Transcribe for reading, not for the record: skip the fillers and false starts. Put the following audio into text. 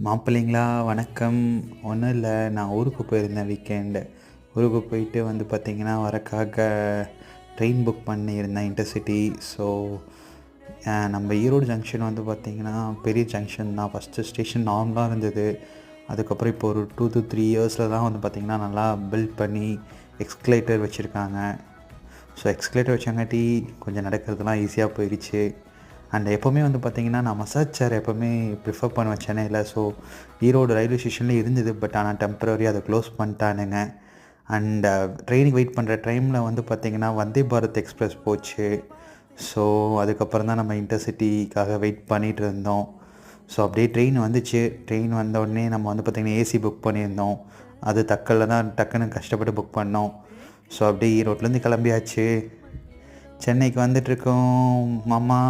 மாப்பிள்ளைங்களா வணக்கம். ஒன்றும் இல்லை, நான் ஊருக்கு போயிருந்தேன் வீக்கெண்டு. ஊருக்கு போயிட்டு வந்து பார்த்திங்கன்னா வரக்காக ட்ரெயின் புக் பண்ணியிருந்தேன் இன்டர்சிட்டி. ஸோ நம்ம ஈரோடு ஜங்ஷன் வந்து பார்த்திங்கன்னா பெரிய ஜங்ஷன் தான். ஃபஸ்ட்டு ஸ்டேஷன் நார்மலாக இருந்தது. அதுக்கப்புறம் இப்போ ஒரு 2 to 3 இயர்ஸில் தான் வந்து பார்த்திங்கன்னா நல்லா பில்ட் பண்ணி எக்ஸ்கலேட்டர் வச்சுருக்காங்க. ஸோ எக்ஸ்கலேட்டர் வச்சங்காட்டி கொஞ்சம் நடக்கிறதுலாம் ஈஸியாக போயிடுச்சு. அண்ட் எப்போவுமே வந்து பார்த்திங்கன்னா நான் மசாஜ் சேர் எப்போவுமே ப்ரிஃபர் பண்ணுவேன் சென்னையில். ஸோ ஈரோடு ரயில்வே ஸ்டேஷனில் இருந்தது, பட் ஆனால் டெம்பரரி அதை க்ளோஸ் பண்ணிட்டானுங்க. அண்ட் ட்ரெயினுக்கு வெயிட் பண்ணுற டைமில் வந்து பார்த்திங்கன்னா வந்தே பாரத் எக்ஸ்பிரஸ் போச்சு. ஸோ அதுக்கப்புறம் தான் நம்ம இன்டர்சிட்டிக்காக வெயிட் பண்ணிகிட்டு இருந்தோம். ஸோ அப்படியே ட்ரெயின் வந்துச்சு. ட்ரெயின் வந்த உடனே நம்ம வந்து பார்த்திங்கன்னா ஏசி புக் பண்ணியிருந்தோம். அது தக்கலில் தான் டக்குன்னு கஷ்டப்பட்டு புக் பண்ணோம். ஸோ அப்படியே ஈரோட்லேருந்து கிளம்பியாச்சு. சென்னைக்கு வந்துட்டுருக்கோம் மாமா.